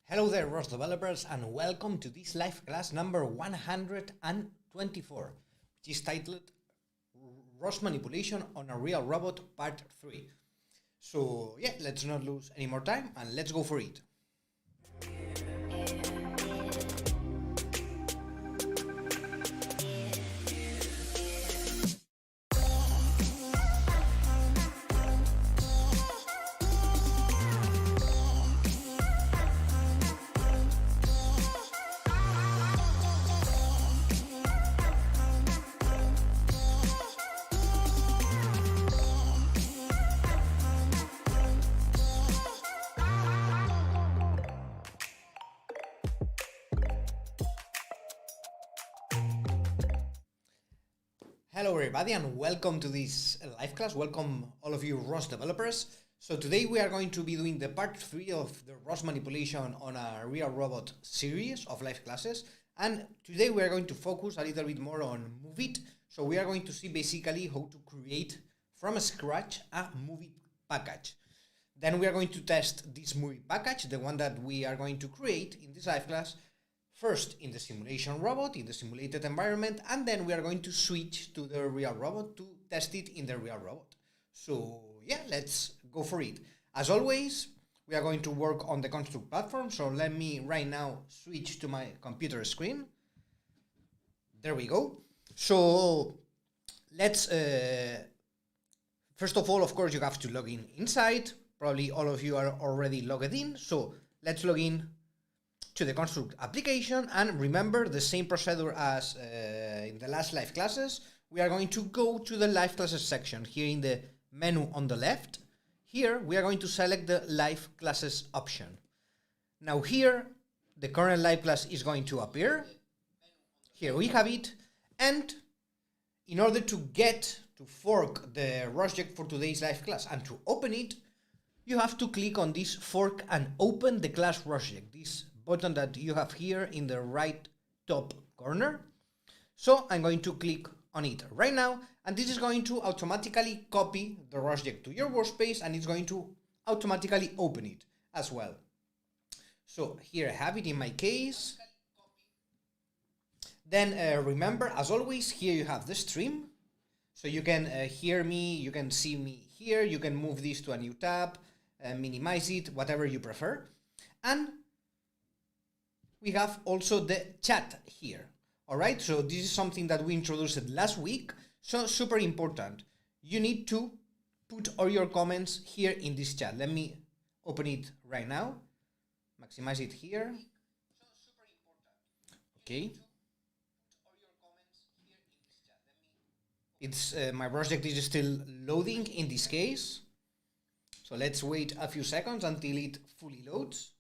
Hello there, ROS developers, and welcome to this live class number 124, which is titled ROS Manipulation on a Real Robot Part 3. So yeah, let's not lose any more time and let's go for it. Hello everybody and welcome to this live class. Welcome all of you ROS developers. So today we are going to be doing the part 3 of the ROS manipulation on a real robot series of live classes. And today we are going to focus a little bit more on MoveIt. So we are going to see basically how to create from scratch a MoveIt package. Then we are going to test this MoveIt package, the one that we are going to create in this live class, first in the simulation robot, in the simulated environment, and then we are going to switch to the real robot to test it in the real robot. So yeah, let's go for it. As always, we are going to work on the construct platform. So let me right now switch to my computer screen. There we go. So let's, first of all, of course, you have to log in inside. Probably all of you are already logged in. So let's log in to the construct application, and remember the same procedure as in the last live classes. We are going to go to the live classes section here in the menu on the left. Here we are going to select the live classes option. Now here the current live class is going to appear. Here we have it, and in order to fork the rosject for today's live class and to open it, you have to click on this fork and open the class rosject, this button that you have here in the right top corner. So I'm going to click on it right now, and this is going to automatically copy the rosject to your workspace, and it's going to automatically open it as well. So here I have it in my case. Then remember, as always, here you have the stream. So you can hear me, you can see me here, you can move this to a new tab, minimize it, whatever you prefer. And we have also the chat here. All right, so this is something that we introduced last week. So super important. You need to put all your comments here in this chat. Let me open it right now. Maximize it here. Okay. It's my project is still loading in this case. So let's wait a few seconds until it fully loads.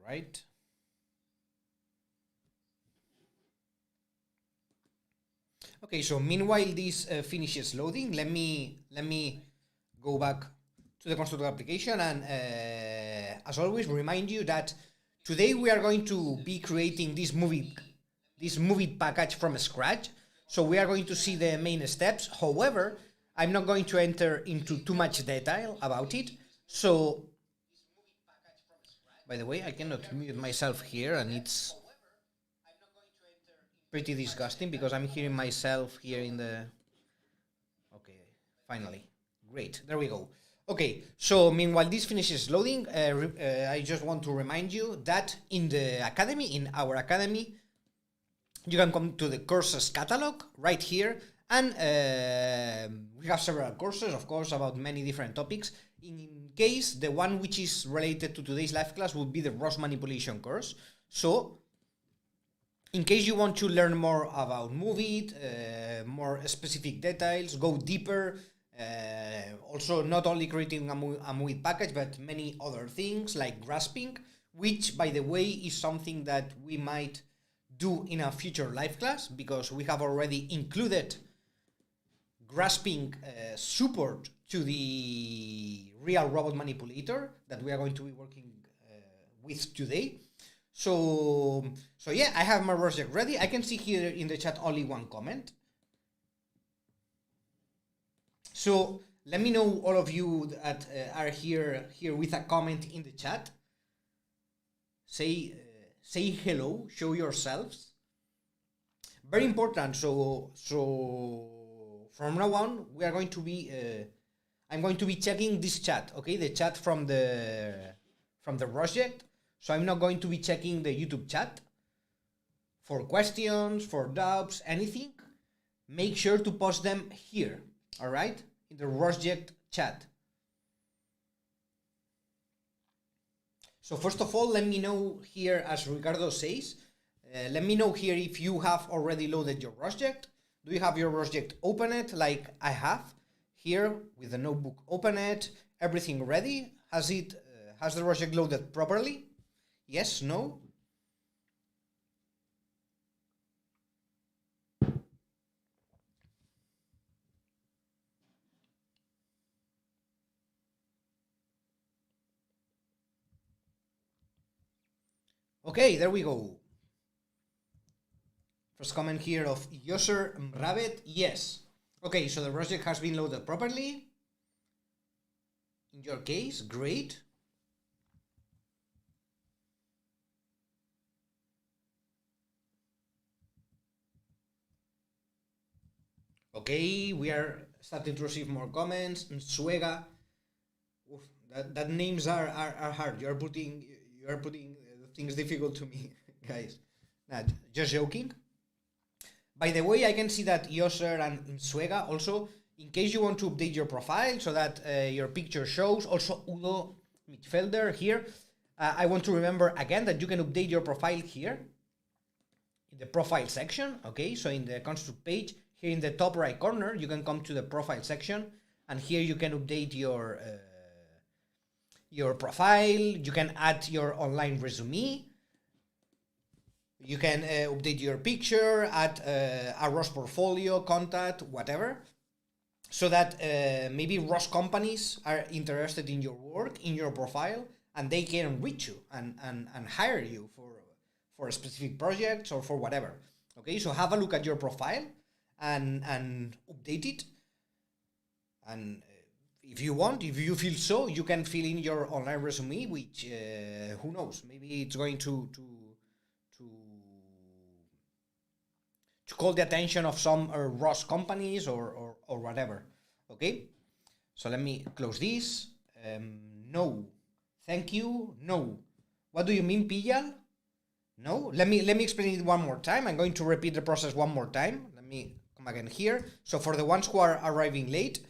Right. Okay, so meanwhile this finishes loading, let me go back to the construct application, and as always remind you that today we are going to be creating this MoveIt package from scratch. So we are going to see the main steps. However, I'm not going to enter into too much detail about it. So by the way, I cannot mute myself here, and it's pretty disgusting because I'm hearing myself here in the... Okay, finally. Great, there we go. Okay, so meanwhile this finishes loading, I just want to remind you that in the academy, in our academy, you can come to the courses catalog right here, and we have several courses, of course, about many different topics. In case, the one which is related to today's live class would be the ROS manipulation course. So, in case you want to learn more about MoveIt, more specific details, go deeper, also not only creating a MoveIt package, but many other things like grasping, which, by the way, is something that we might do in a future live class, because we have already included grasping support to the real robot manipulator that we are going to be working with today. So yeah, I have my rosject ready. I can see here in the chat only one comment. So let me know, all of you that are here with a comment in the chat. Say hello, show yourselves. Very important. So from now on, we are going to be I'm going to be checking this chat, okay? The chat from the project. So I'm not going to be checking the YouTube chat for questions, for doubts, anything. Make sure to post them here, all right? In the rosject chat. So first of all, let me know here, as Ricardo says, let me know here if you have already loaded your rosject. Do you have your rosject opened like I have here with the notebook opened, everything ready? Has the rosject loaded properly? Yes, no? Okay, there we go. First comment here of user Rabbit, yes. Okay, so the project has been loaded properly. In your case, great. Okay, we are starting to receive more comments. Suega, that names are hard. You are putting things difficult to me, guys. Nah, just joking. By the way, I can see that Yoser and Suega also, in case you want to update your profile so that your picture shows, also Udo Mitfelder here, I want to remember again that you can update your profile here in the profile section, okay? So in the construct page, here in the top right corner, you can come to the profile section, and here you can update your profile, you can add your online resume, you can update your picture, add a ROS portfolio, contact, whatever, so that maybe ROS companies are interested in your work, in your profile, and they can reach you and hire you for specific projects or for whatever. Okay, so have a look at your profile and update it. And if you want, if you feel so, you can fill in your online resume, which who knows, maybe it's going to call the attention of some ROS companies or whatever. Okay, so let me close this. No, thank you. No, what do you mean, Pillal? No, let me explain it one more time. I'm going to repeat the process one more time. Let me come again here. So for the ones who are arriving late,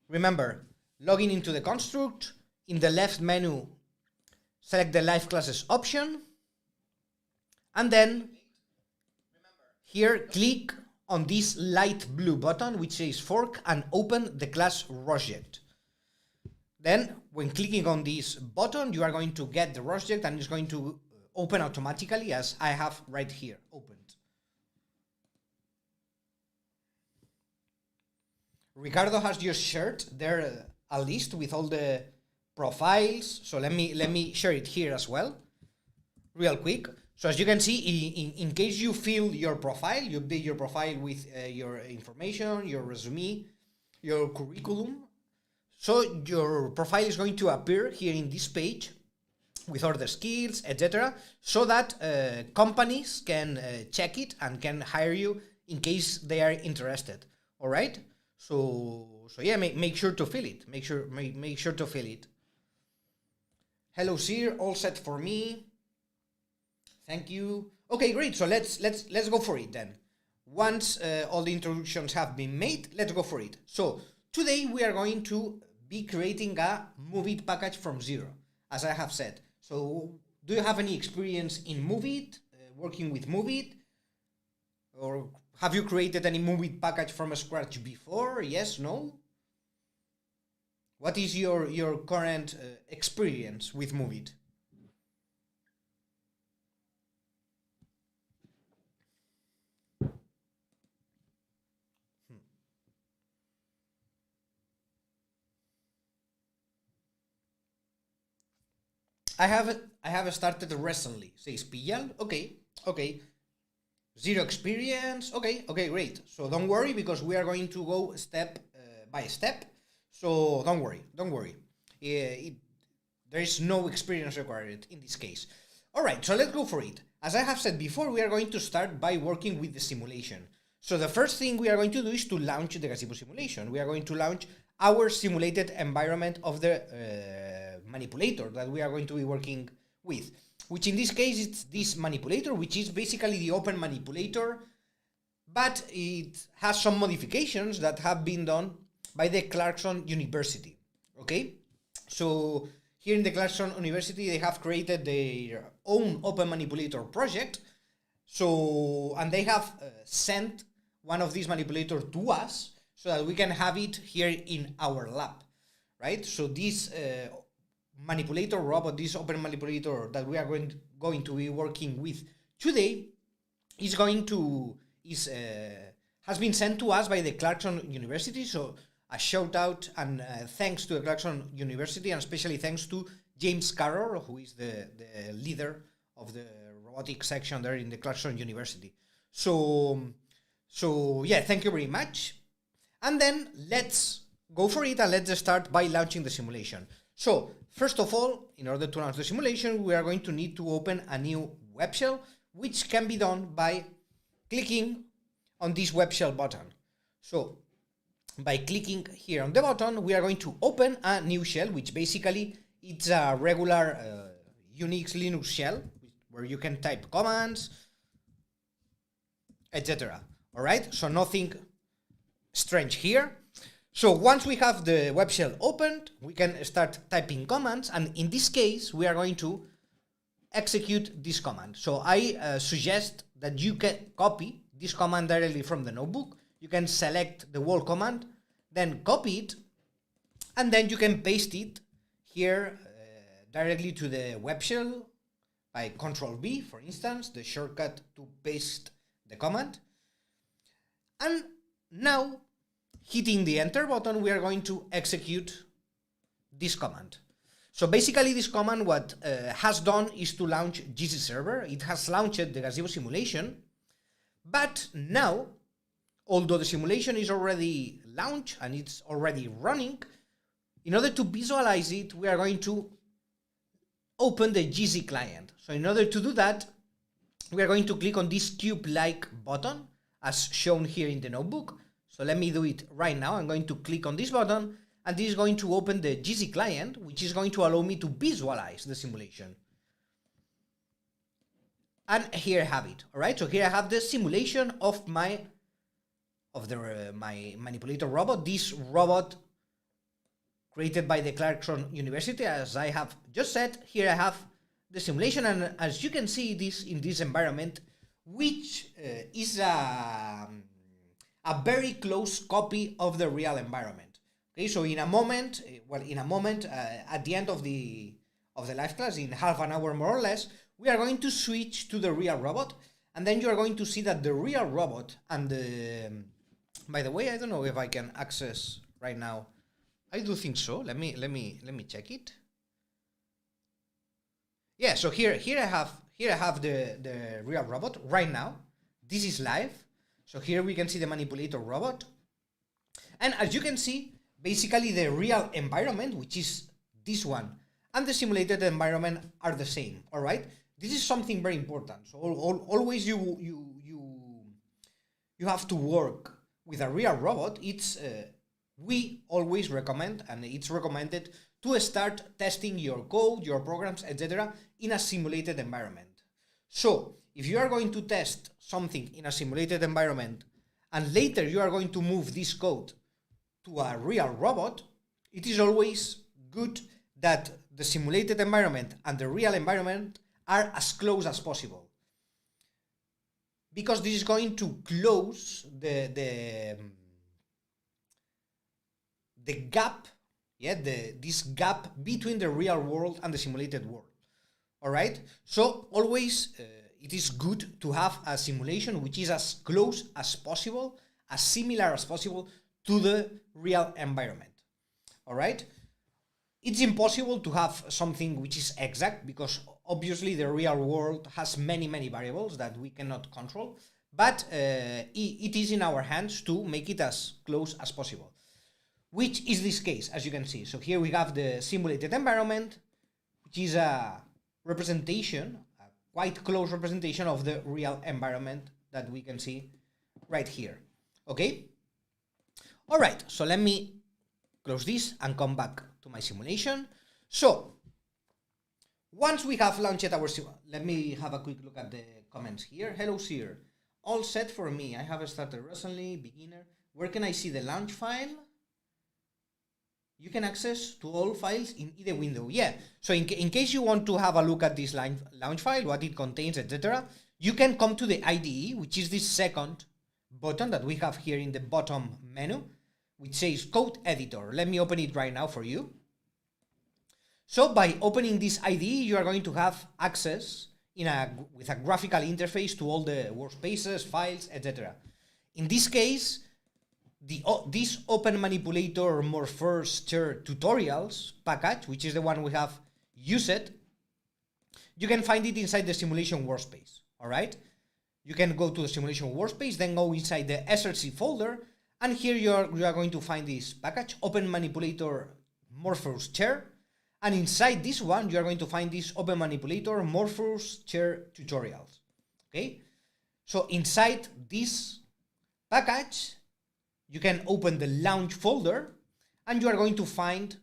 remember, logging into the construct. In the left menu, select the live classes option, and then here click on this light blue button which says fork and open the class rosject. Then when clicking on this button, you are going to get the rosject and it's going to open automatically, as I have right here opened. Ricardo has just shared there a list with all the profiles. So let me share it here as well, real quick. So as you can see, in case you fill your profile, you update your profile with your information, your resume, your curriculum. So your profile is going to appear here in this page with all the skills, etc., so that companies can check it and can hire you in case they are interested. All right. So yeah, make sure to fill it. Make sure to fill it. Hello, Sir. All set for me. Thank you. Okay, great. So let's go for it then. Once all the introductions have been made, let's go for it. So today we are going to be creating a MoveIt package from zero, as I have said. So do you have any experience in MoveIt, working with MoveIt? Or have you created any MoveIt package from scratch before? Yes, no? What is your current experience with MoveIt? I have started recently, says Piyal. Okay. Zero experience. Okay, great. So don't worry, because we are going to go step by step. So don't worry. There is no experience required in this case. All right, so let's go for it. As I have said before, we are going to start by working with the simulation. So the first thing we are going to do is to launch the gazebo simulation. We are going to launch our simulated environment of the manipulator that we are going to be working with, which in this case it's this manipulator, which is basically the open manipulator, but it has some modifications that have been done by the Clarkson University. Okay, so here in the Clarkson University, they have created their own open manipulator project. So, and they have sent one of these manipulators to us so that we can have it here in our lab, right? So this manipulator robot, this open manipulator that we are going to be working with today is has been sent to us by the Clarkson University. So a shout out and thanks to the Clarkson University, and especially thanks to James Carroll, who is the leader of the robotics section there in the Clarkson University. So yeah, thank you very much. And then let's go for it, and let's start by launching the simulation. So first of all, in order to launch the simulation, we are going to need to open a new web shell, which can be done by clicking on this web shell button. So by clicking here on the button, we are going to open a new shell, which basically it's a regular Unix Linux shell where you can type commands, etc. All right, so nothing strange here. So once we have the web shell opened, we can start typing commands, and in this case, we are going to execute this command. So I suggest that you can copy this command directly from the notebook. You can select the whole command, then copy it, and then you can paste it here directly to the web shell by Ctrl-V, for instance, the shortcut to paste the command. And now, hitting the enter button, we are going to execute this command. So basically this command, what has done is to launch GC server. It has launched the gazebo simulation, but now, although the simulation is already launched and it's already running, in order to visualize it, we are going to open the GC client. So in order to do that, we are going to click on this cube-like button as shown here in the notebook. So let me do it right now. I'm going to click on this button, and this is going to open the GC client, which is going to allow me to visualize the simulation. And here I have it. All right, so here I have the simulation of my manipulator robot, this robot created by the Clarkson University. As I have just said, here I have the simulation, and as you can see, this in this environment, which is a very close copy of the real environment. Okay, so in a moment, at the end of the live class, in half an hour more or less, we are going to switch to the real robot, and then you are going to see that the real robot and the, by the way, I don't know if I can access right now. I do think so. Let me check it. Yeah, so here I have the real robot right now. This is live. So here we can see the manipulator robot. And as you can see, basically the real environment, which is this one, and the simulated environment are the same, all right? This is something very important. So always you have to work with a real robot. It's we always recommend, and it's recommended, to start testing your code, your programs, etc. in a simulated environment. So if you are going to test something in a simulated environment and later you are going to move this code to a real robot, it is always good that the simulated environment and the real environment are as close as possible, because this is going to close the gap, this gap between the real world and the simulated world. All right, so always it is good to have a simulation which is as close as possible, as similar as possible to the real environment. All right, It's impossible to have something which is exact because obviously the real world has many variables that we cannot control, but it is in our hands to make it as close as possible, which is this case, as you can see. So here we have the simulated environment, which is a representation, a quite close representation of the real environment that we can see right here. Okay? All right, so let me close this and come back to my simulation. So once we have launched our let me have a quick look at the comments here. Hello, sir. All set for me. I have started recently, beginner. Where can I see the launch file? You can access to all files in either window. Yeah, so in case you want to have a look at this launch file, what it contains, etc., you can come to the IDE, which is this second button that we have here in the bottom menu, which says Code Editor. Let me open it right now for you. So by opening this IDE, you are going to have access with a graphical interface to all the workspaces, files, etc. In this case, this Open Manipulator Morphers Share Tutorials package, which is the one we have used, you can find it inside the simulation workspace. All right, you can go to the simulation workspace, then go inside the SRC folder, and here you are going to find this package, Open Manipulator Morphers Share, and inside this one you are going to find this Open Manipulator Morphers Share Tutorials. Okay, so inside this package you can open the launch folder and you are going to find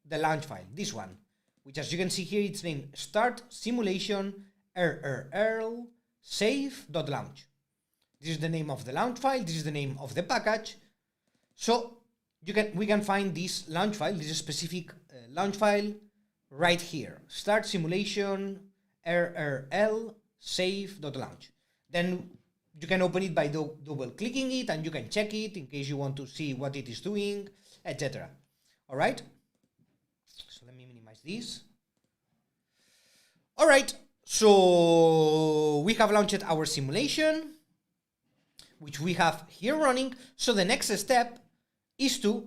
the launch file, this one, which as you can see here, it's named start simulation rrl save.launch. This is the name of the launch file, this is the name of the package. So we can find this launch file, this specific launch file right here, start simulation rrl save.launch. Then you can open it by double clicking it and you can check it in case you want to see what it is doing, etc. All right. So let me minimize this. All right. So we have launched our simulation, which we have here running. So the next step is to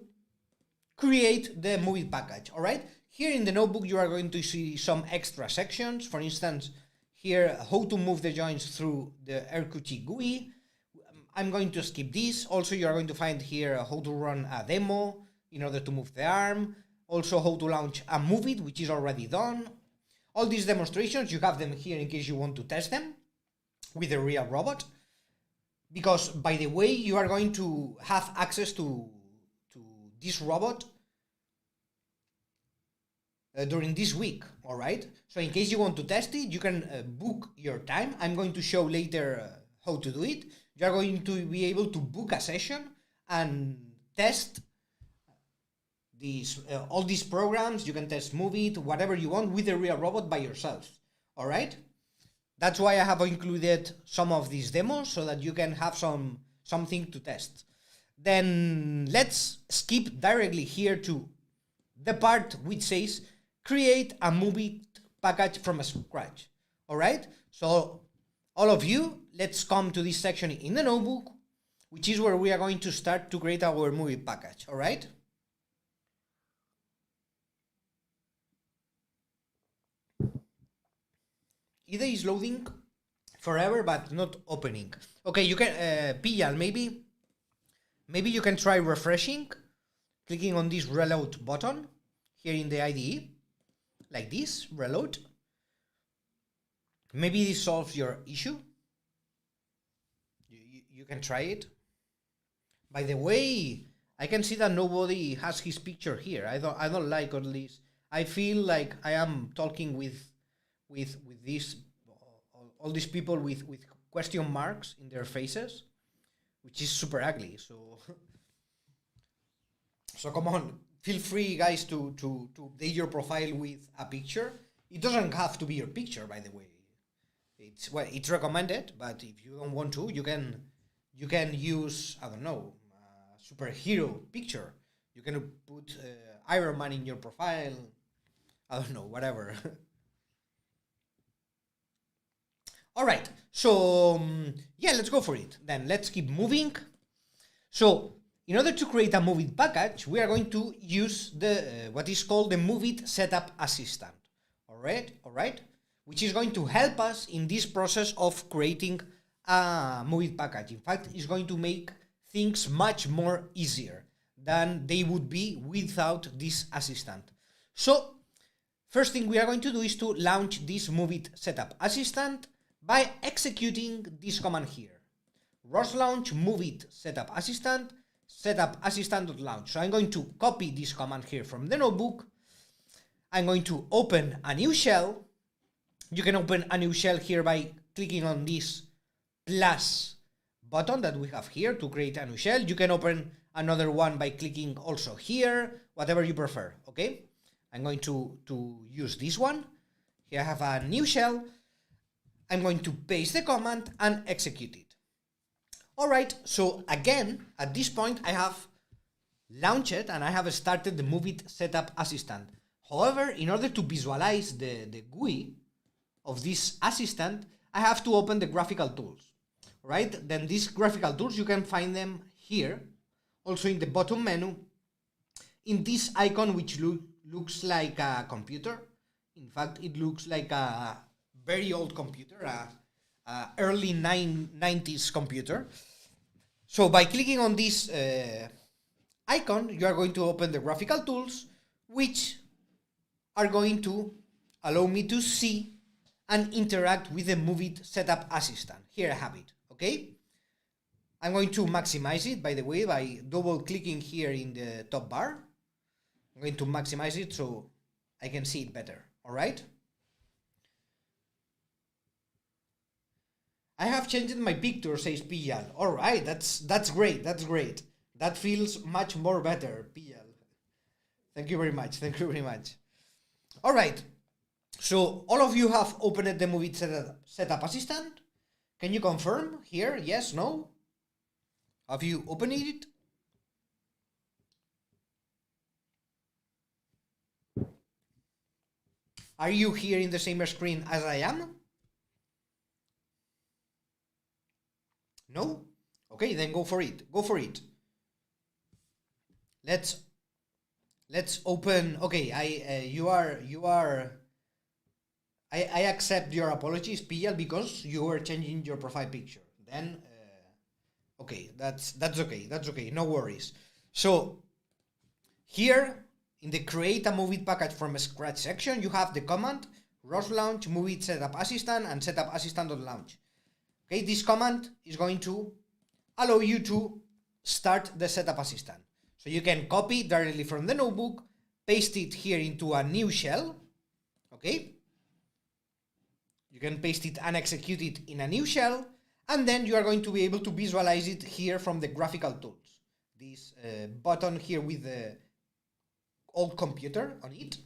create the MoveIt package. All right. Here in the notebook, you are going to see some extra sections. For instance, here, how to move the joints through the RQT GUI. I'm going to skip this. Also, you are going to find here how to run a demo in order to move the arm. Also, how to launch a MoveIt, which is already done. All these demonstrations, you have them here in case you want to test them with a real robot. Because, by the way, you are going to have access to this robot during this week, all right? So in case you want to test it, you can book your time. I'm going to show later how to do it. You are going to be able to book a session and test all these programs. You can test MoveIt, whatever you want with the real robot by yourself, all right? That's why I have included some of these demos so that you can have something to test. Then let's skip directly here to the part which says create a MoveIt package from scratch. All right. So all of you, let's come to this section in the notebook, which is where we are going to start to create our MoveIt package. All right. IDE is loading forever, but not opening. Okay, you can, Piyal, maybe you can try refreshing, clicking on this reload button here in the IDE, like this, reload. Maybe this solves your issue. You can try it. By the way, I can see that nobody has his picture here. I don't like all this. I feel like I am talking with this all these people with question marks in their faces, which is super ugly. So come on, feel free, guys, to update your profile with a picture. It doesn't have to be your picture, by the way. It's recommended, but if you don't want to, you can use, I don't know, a superhero picture. You can put Iron Man in your profile. I don't know, whatever. All right, so yeah, let's go for it. Then let's keep moving. So in order to create a MoveIt package, we are going to use the what is called the MoveIt Setup Assistant. All right, which is going to help us in this process of creating a MoveIt package. In fact, it's going to make things much more easier than they would be without this assistant. So, first thing we are going to do is to launch this MoveIt Setup Assistant by executing this command here. ROS launch MoveIt Setup Assistant.launch. So I'm going to copy this command here from the notebook. I'm going to open a new shell. You can open a new shell here by clicking on this plus button that we have here to create a new shell. You can open another one by clicking also here, whatever you prefer, okay? I'm going to use this one. Here I have a new shell. I'm going to paste the command and execute it. All right, so again, at this point, I have launched it and I have started the MoveIt Setup Assistant. However, in order to visualize the GUI of this assistant, I have to open the graphical tools, right? Then these graphical tools, you can find them here, also in the bottom menu, in this icon, which looks like a computer. In fact, it looks like a very old computer, early 90s computer. So by clicking on this icon, you are going to open the graphical tools, which are going to allow me to see and interact with the MoveIt Setup Assistant. Here I have it, okay? I'm going to maximize it, by the way, by double-clicking here in the top bar. I'm going to maximize it so I can see it better, all right? I have changed my picture, says Piyal. All right, that's great, that's great. That feels much more better, Piyal. Thank you very much, thank you very much. All right, so all of you have opened the MoveIt Setup Assistant. Can you confirm here, yes, no? Have you opened it? Are you here in the same screen as I am? No? Okay, then go for it. Go for it. Let's open. Okay, I accept your apologies, PL, because you were changing your profile picture. Then okay, that's okay. That's okay. No worries. So here in the create a MoveIt package from scratch section, you have the command ROS launch MoveIt setup assistant and setup assistant.launch. Okay, this command is going to allow you to start the setup assistant. So you can copy directly from the notebook, paste it here into a new shell. Okay, you can paste it and execute it in a new shell, and then you are going to be able to visualize it here from the graphical tools. This button here with the old computer on it,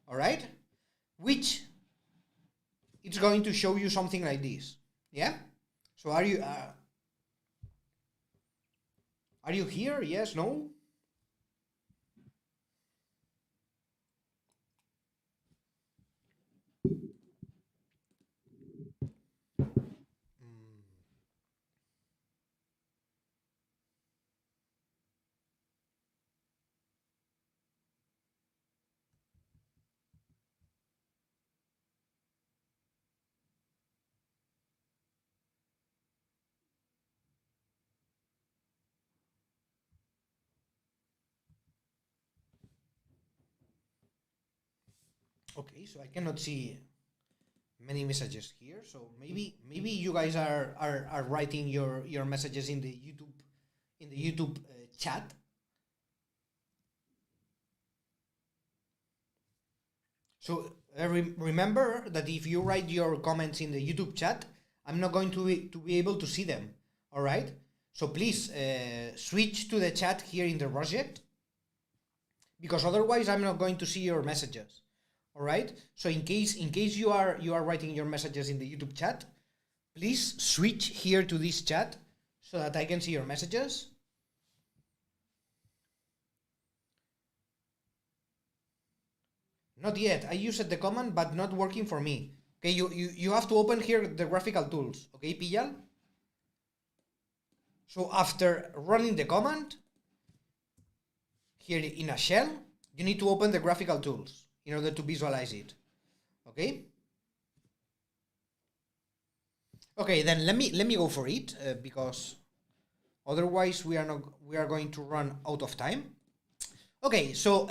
all right, which it's going to show you something like this. Yeah, so are you here? Yes, no? Okay, so I cannot see many messages here. So maybe you guys are writing your messages in the YouTube chat. So remember that if you write your comments in the YouTube chat, I'm not going to be able to see them. All right. So please switch to the chat here in the rosject, because otherwise I'm not going to see your messages. All right. So in case you are writing your messages in the YouTube chat, please switch here to this chat so that I can see your messages. Not yet. I used the command, but not working for me. Okay, you have to open here the graphical tools. Okay, Piyal? So after running the command, here in a shell, you need to open the graphical tools in order to visualize it. Okay. Okay, then let me go for it because otherwise we are going to run out of time. Okay, so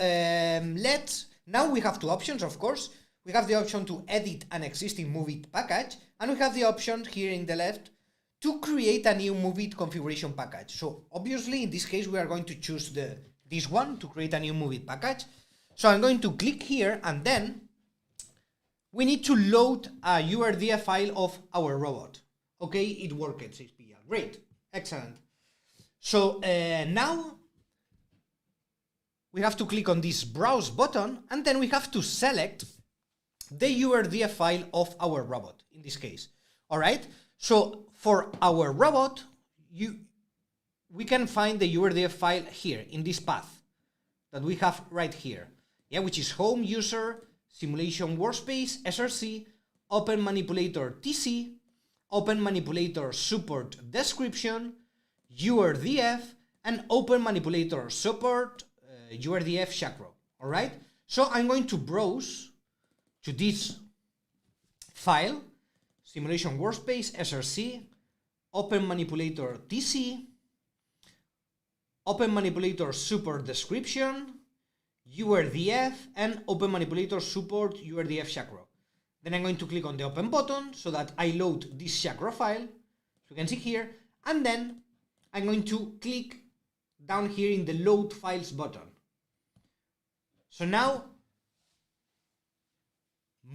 now we have two options, of course. We have the option to edit an existing MoveIt package, and we have the option here in the left to create a new MoveIt configuration package. So obviously in this case we are going to choose this one to create a new MoveIt package. So I'm going to click here, and then we need to load a URDA file of our robot. Okay, it worked, it says PL. Great, excellent. So now we have to click on this browse button, and then we have to select the URDA file of our robot in this case. All right, so for our robot, we can find the URDA file here in this path that we have right here, yeah, which is home user simulation workspace src open manipulator tc open manipulator support description URDF and open manipulator support URDF chakra. All right, so I'm going to browse to this file, simulation workspace src open manipulator tc open manipulator support description URDF and open manipulator support URDF chakra. Then I'm going to click on the open button so that I load this chakra file, so you can see here, and then I'm going to click down here in the load files button. So now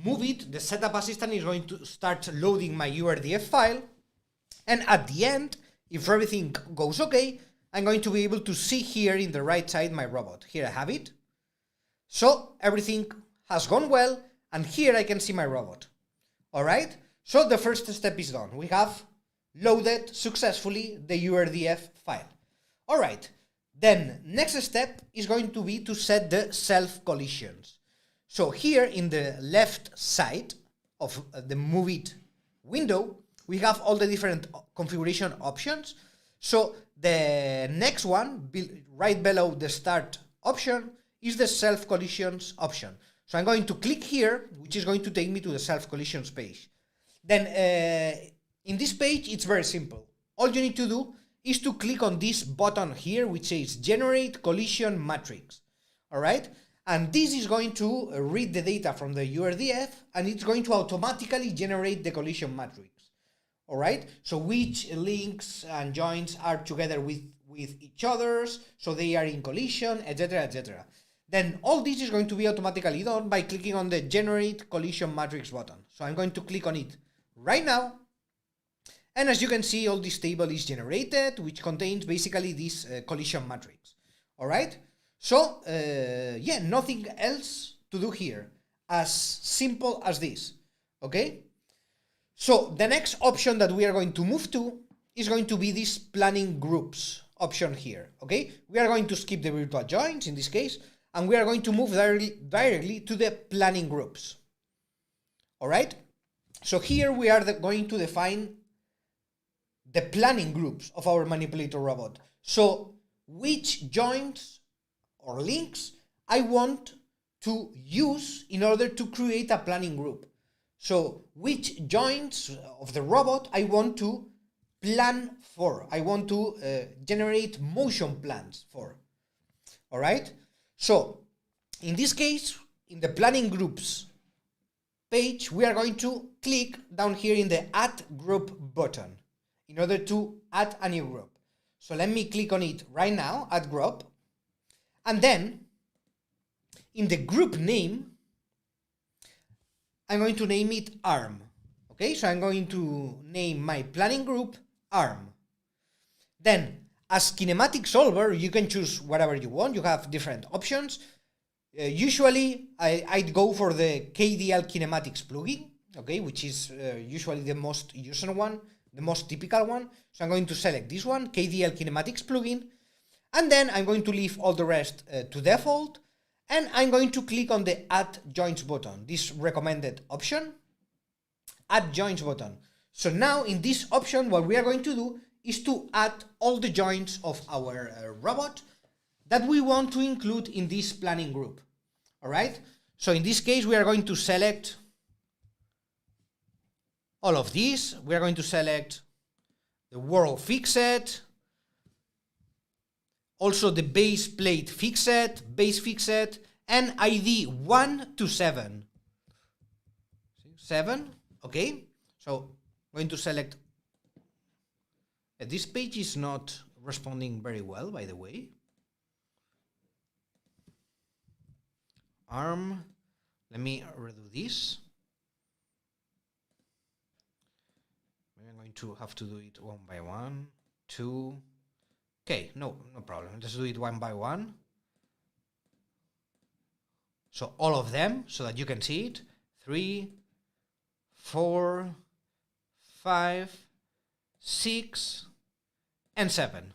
MoveIt, the setup assistant, is going to start loading my URDF file, and at the end, if everything goes okay, I'm going to be able to see here in the right side my robot. Here I have it. So everything has gone well, and here I can see my robot. All right, so the first step is done. We have loaded successfully the URDF file. All right, then next step is going to be to set the self collisions. So here in the left side of the MoveIt window, we have all the different configuration options. So the next one, right below the start option, is the self collisions option. So I'm going to click here, which is going to take me to the self collisions page. Then in this page, it's very simple. All you need to do is to click on this button here, which says generate collision matrix. All right. And this is going to read the data from the URDF, and it's going to automatically generate the collision matrix. All right. So which links and joints are together with each others, so they are in collision, etc., etc. Then all this is going to be automatically done by clicking on the generate collision matrix button. So I'm going to click on it right now. And as you can see, all this table is generated, which contains basically this collision matrix. All right. So yeah, nothing else to do here. As simple as this. Okay. So the next option that we are going to move to is going to be this planning groups option here. Okay. We are going to skip the virtual joins in this case, and we are going to move directly to the planning groups. All right. So here we are going to define the planning groups of our manipulator robot. So which joints or links I want to use in order to create a planning group. So which joints of the robot I want to plan for. I want to generate motion plans for. All right. So in this case, in the planning groups page, we are going to click down here in the add group button in order to add a new group. So let me click on it right now, add group. And then in the group name, I'm going to name it ARM. Okay, so I'm going to name my planning group ARM. Then as kinematic solver, you can choose whatever you want. You have different options. Usually, I'd go for the KDL kinematics plugin, okay, which is usually the most used one, the most typical one. So I'm going to select this one, KDL kinematics plugin, and then I'm going to leave all the rest to default, and I'm going to click on the Add Joints button, this recommended option, Add Joints button. So now in this option, what we are going to do is to add all the joints of our robot that we want to include in this planning group. All right. So in this case, we are going to select all of these. We are going to select the world fixed, also the base plate fixed, base fixed, and ID 1 to 7. 7, okay? So I'm going to select. This page is not responding very well, by the way. ARM, let me redo this. I'm going to have to do it one by one, 2. Okay, no problem. Let's do it one by one. So all of them, so that you can see it. 3, 4, 5, 6, and 7.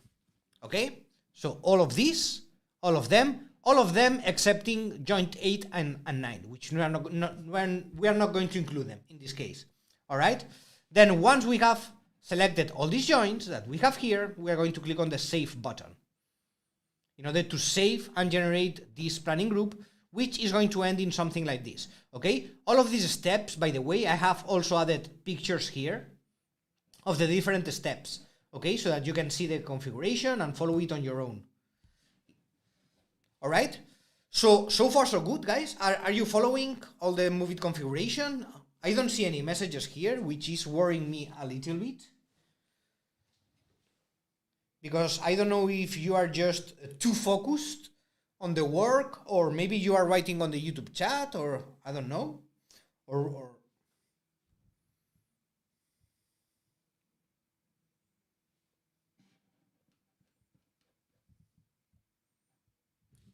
Okay? So all of these, all of them excepting joint 8 and 9, which we are not going to include them in this case. All right? Then once we have selected all these joints that we have here, we are going to click on the Save button in order to save and generate this planning group, which is going to end in something like this. Okay? All of these steps, by the way, I have also added pictures here of the different steps. Okay? So that you can see the configuration and follow it on your own. All right? So far so good, guys. Are you following all the MoveIt configuration? I don't see any messages here, which is worrying me a little bit. Because I don't know if you are just too focused on the work, or maybe you are writing on the YouTube chat, or I don't know. Or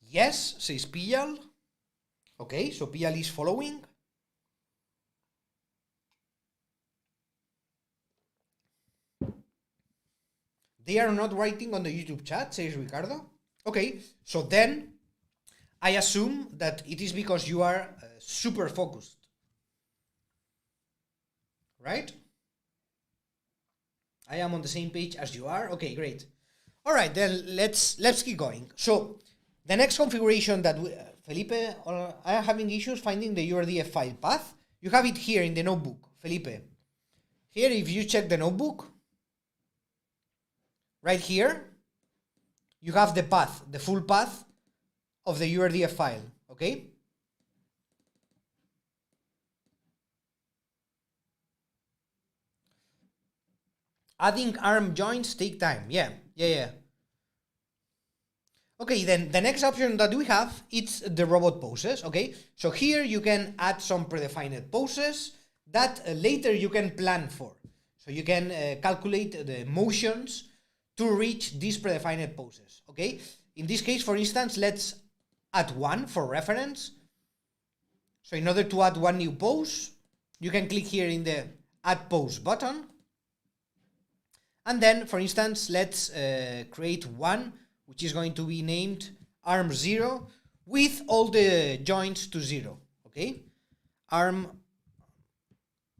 yes, says Piyal. Okay, so Piyal is following. They are not writing on the YouTube chat, says Ricardo. Okay, so then I assume that it is because you are super focused. Right? I am on the same page as you are. Okay, great. All right, then let's keep going. So the next configuration that we, Felipe, I am having issues finding the URDA file path. You have it here in the notebook, Felipe. Here, if you check the notebook, right here, you have the path, the full path of the URDA file, okay? Adding ARM joints take time. Yeah. Okay, then the next option that we have, it's the robot poses, okay? So here you can add some predefined poses that later you can plan for. So you can calculate the motions to reach these predefined poses, okay? In this case, for instance, let's add one for reference. So in order to add one new pose, you can click here in the Add Pose button. And then, for instance, let's create one which is going to be named arm 0 with all the joints to 0, okay? Arm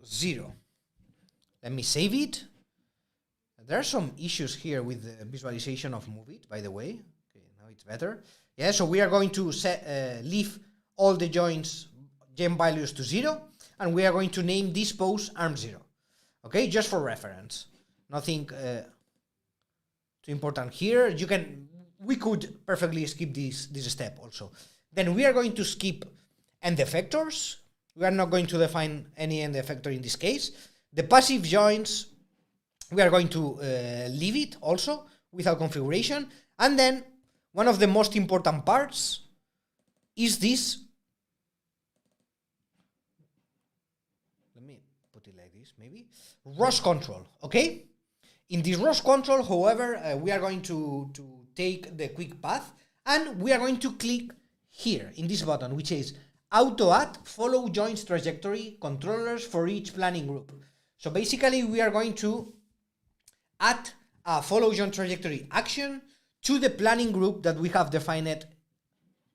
0. Let me save it. There are some issues here with the visualization of MoveIt, by the way. Okay, now it's better. Yeah, so we are going to leave all the joints gem values to 0, and we are going to name this pose arm 0. Okay, just for reference. Nothing too important here. We could perfectly skip this step also. Then we are going to skip end effectors. We are not going to define any end effector in this case. The passive joints, we are going to leave it also without configuration. And then one of the most important parts is this. Let me put it like this, maybe. ROS control, okay? In this ROS control, however, we are going to take the quick path, and we are going to click here in this button, which is Auto Add Follow Joints Trajectory Controllers for each planning group. So basically, we are going to add a Follow Joint Trajectory action to the planning group that we have defined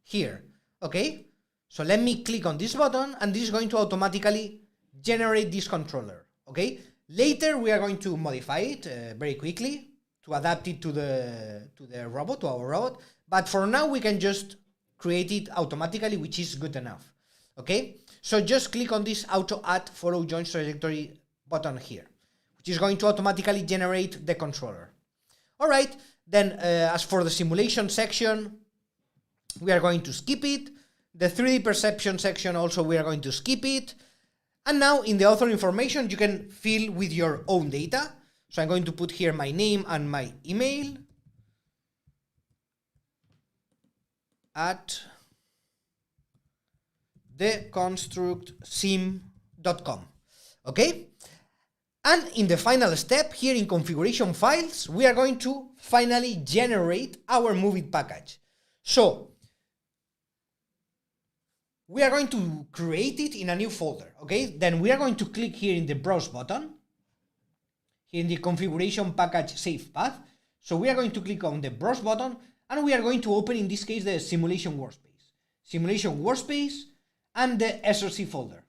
here. Okay? So let me click on this button, and this is going to automatically generate this controller. Okay? Later, we are going to modify it very quickly. adapt it to the robot, to our robot. But for now, we can just create it automatically, which is good enough. Okay, so just click on this auto add follow joins trajectory button here, which is going to automatically generate the controller. All right, then as for the simulation section, we are going to skip it. The 3D perception section also, we are going to skip it. And now in the author information, you can fill with your own data. So I'm going to put here my name and my email at theconstructsim.com. Okay? And in the final step here in configuration files, we are going to finally generate our MoveIt package. So we are going to create it in a new folder. Okay? Then we are going to click here in the browse button, here in the configuration package save path. So we are going to click on the browse button, and we are going to open, in this case, the simulation workspace and the SRC folder.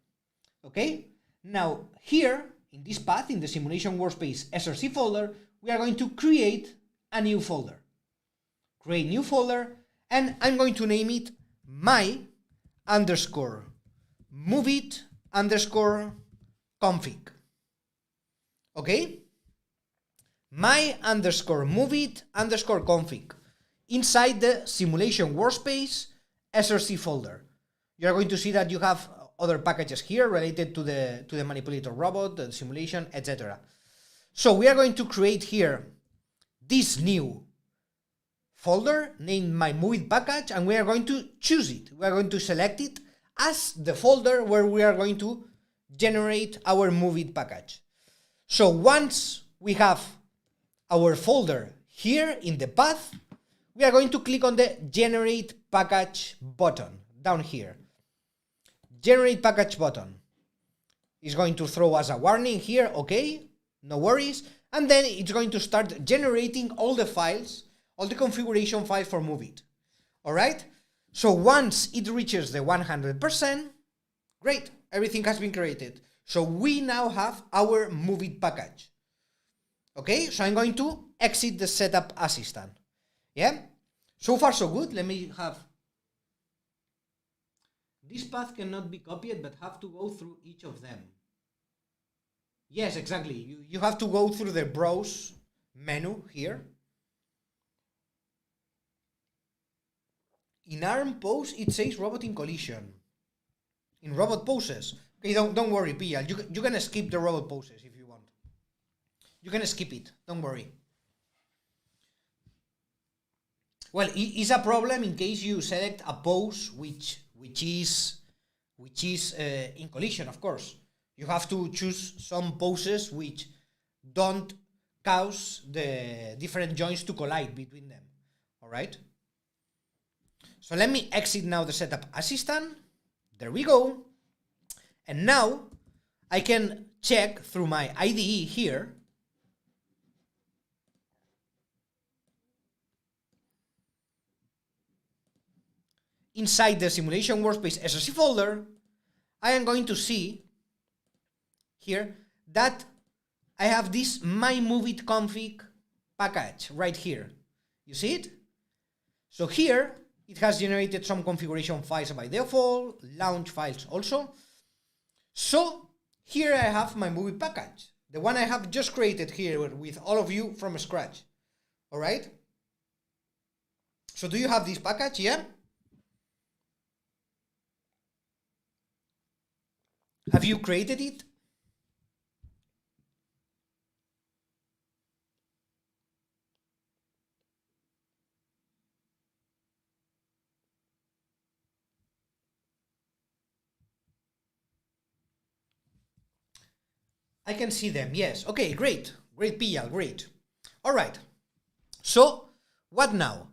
Okay? Now here in this path, in the simulation workspace SRC folder, we are going to create a new folder. Create new folder, and I'm going to name it my_MoveIt_config. Okay? my_MoveIt_config inside the simulation workspace SRC folder. You are going to see that you have other packages here related to the manipulator robot, the simulation, etc. So we are going to create here this new folder named my MoveIt package, and we are going to choose it. We are going to select it as the folder where we are going to generate our MoveIt package. So once we have our folder here in the path, we are going to click on the generate package button down here. Generate package button is going to throw us a warning here. Okay, no worries. And then it's going to start generating all the files, all the configuration files for MoveIt. All right. So once it reaches the 100%, great, everything has been created. So we now have our MoveIt package. Okay, so I'm going to exit the setup assistant. Yeah, so far so good. Let me have. This path cannot be copied, but have to go through each of them. Yes, exactly. You have to go through the browse menu here. In ARM pose, it says robot in collision. In robot poses. Okay, don't worry, Pia. You can skip the robot poses if you want. You can skip it. Don't worry. Well, it's a problem in case you select a pose which is in collision, of course. You have to choose some poses which don't cause the different joints to collide between them. All right? So let me exit now the setup assistant. There we go. And now I can check through my IDE here. Inside the simulation workspace SRC folder, I am going to see here that I have this my MoveIt config package right here. You see it? So here it has generated some configuration files by default, launch files also. So here I have my MoveIt package, the one I have just created here with all of you from scratch. All right? So do you have this package? Yeah? Have you created it? I can see them, yes. Okay, great. Great, PL, great. All right. So, what now?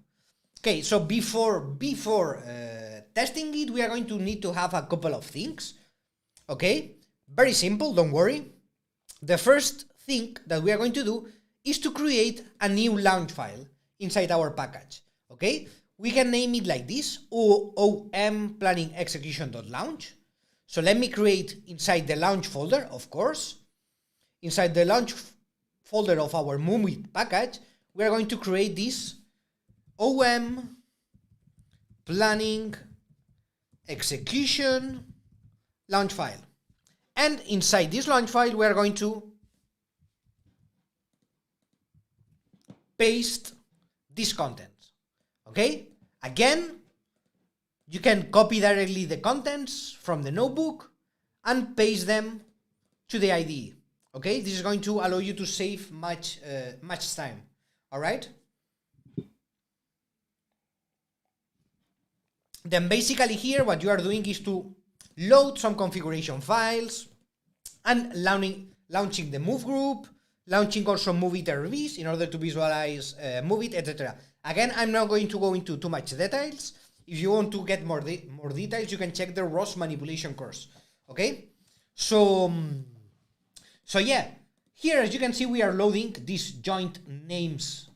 Okay, so before testing it, we are going to need to have a couple of things. Okay, very simple, don't worry. The first thing that we are going to do is to create a new launch file inside our package. Okay, we can name it like this, OOM planning execution.launch. So let me create inside the launch folder, of course. Inside the launch folder of our MoveIt package, we are going to create this OM planning execution launch file. And inside this launch file, we are going to paste this content. Okay? Again, you can copy directly the contents from the notebook and paste them to the IDE. Okay? This is going to allow you to save much time. All right? Then basically here, what you are doing is to load some configuration files and launching the move group, launching also MoveIt RVs in order to visualize MoveIt, etc. Again, I'm not going to go into too much details. If you want to get more details, you can check the ROS manipulation course. Okay? So yeah, here as you can see, we are loading this joint names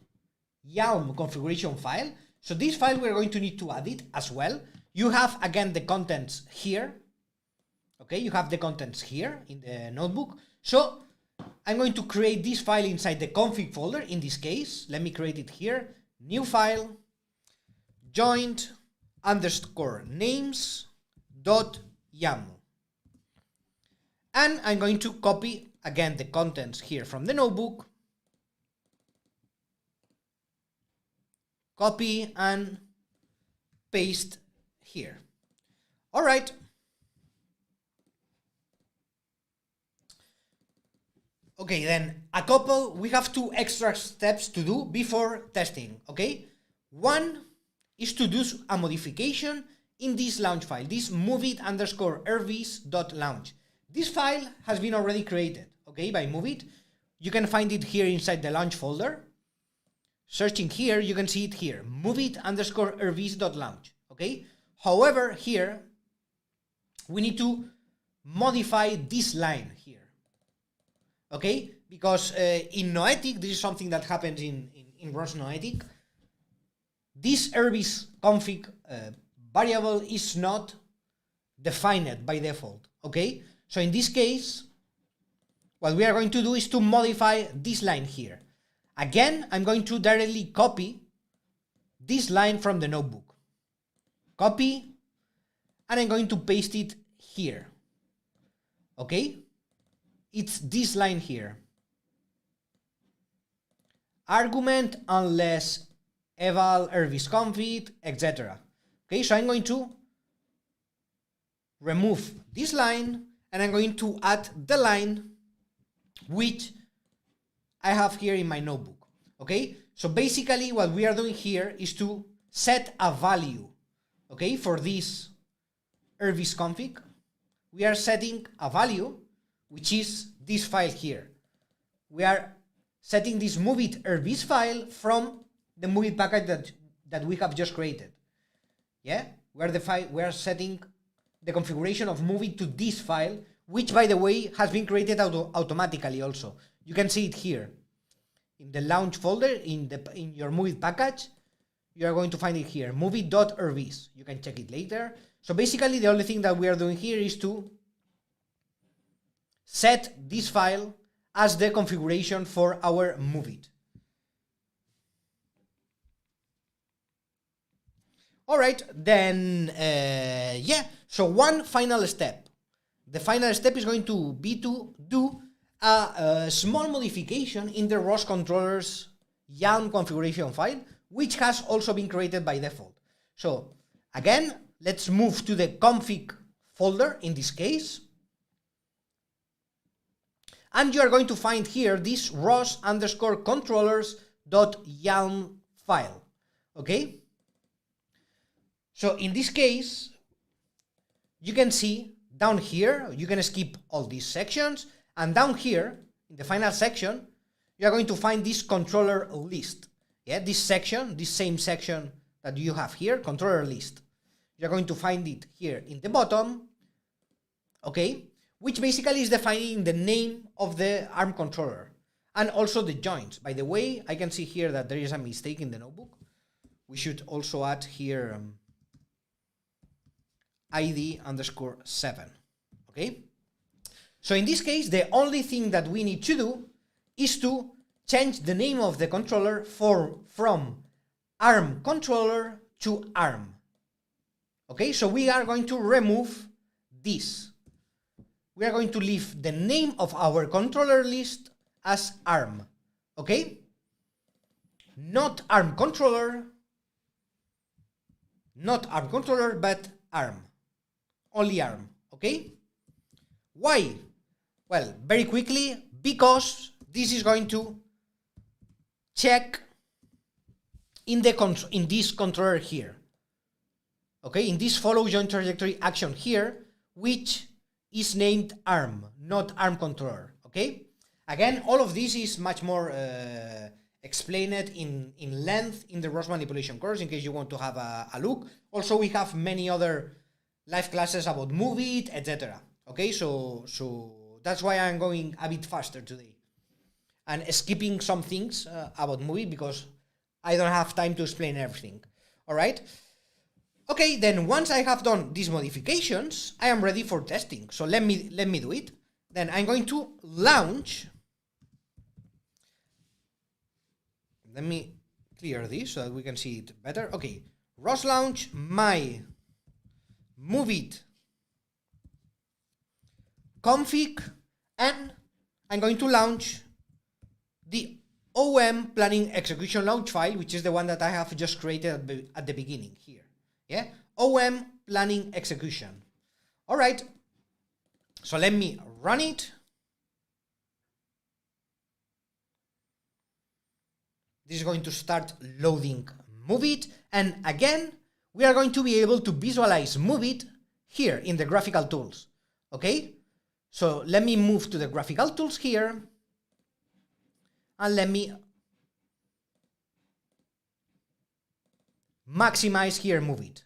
YALM configuration file. So this file, we're going to need to add it as well. You have, again, the contents here. Okay, you have the contents here in the notebook. So I'm going to create this file inside the config folder. In this case, let me create it here. New file, joint _ names .yaml. And I'm going to copy, again, the contents here from the notebook. Copy and paste here. All right. Okay, then we have 2 extra steps to do before testing, okay? One is to do a modification in this launch file, this MoveIt _rvs.launch. This file has been already created, okay, by MoveIt. You can find it here inside the launch folder. Searching here, you can see it here, MoveIt _rvs.launch, okay? However, here, we need to modify this line here, okay? Because in Noetic, this is something that happens in ROS Noetic. This rvs config variable is not defined by default, okay? So in this case, what we are going to do is to modify this line here. Again, I'm going to directly copy this line from the notebook. Copy, and I'm going to paste it here. Okay? It's this line here. Argument unless eval rvs config, etc. Okay, so I'm going to remove this line, and I'm going to add the line which I have here in my notebook. Okay, so basically what we are doing here is to set a value, okay, for this rvs config. We are setting a value which is this file here. We are setting this MoveIt rvs file from the MoveIt package that we have just created. Yeah, we are setting the configuration of MoveIt to this file, which, by the way, has been created automatically also. You can see it here in the launch folder in your MoveIt package. You are going to find it here, MoveIt.rvs. You can check it later. So basically, the only thing that we are doing here is to set this file as the configuration for our MoveIt. All right, then, yeah, so one final step. The final step is going to be to do a small modification in the ROS controller's YALM configuration file, which has also been created by default. So, again, let's move to the config folder in this case. And you are going to find here this ROS_controllers.yalm file, okay? So in this case, you can see down here, you can skip all these sections, and down here, in the final section, you are going to find this controller list. Yeah, this section, this same section that you have here, controller list. You're going to find it here in the bottom, okay, which basically is defining the name of the ARM controller and also the joints. By the way, I can see here that there is a mistake in the notebook. We should also add here ID_7, okay? So in this case, the only thing that we need to do is to change the name of the controller from ARM controller to ARM. Okay, so we are going to remove this. We are going to leave the name of our controller list as ARM. Okay? Not ARM controller, but ARM. Only ARM. Okay? Why? Well, very quickly, because this is going to check in this controller here. Okay, in this follow joint trajectory action here, which is named ARM, not ARM controller. Okay? Again, all of this is much more explained in length in the ROS manipulation course, in case you want to have a look. Also, we have many other live classes about MoveIt, etc. Okay, so that's why I'm going a bit faster today and skipping some things about MoveIt because I don't have time to explain everything. All right. Okay, then once I have done these modifications, I am ready for testing. So let me do it. Then I'm going to launch. Let me clear this so that we can see it better. Okay, ROS launch my MoveIt config, and I'm going to launch the OM planning execution launch file, which is the one that I have just created at the beginning here. Yeah, OM planning execution. All right, so let me run it. This is going to start loading MoveIt, and again, we are going to be able to visualize MoveIt here in the graphical tools. Okay, so let me move to the graphical tools here, and let me maximize here MoveIt.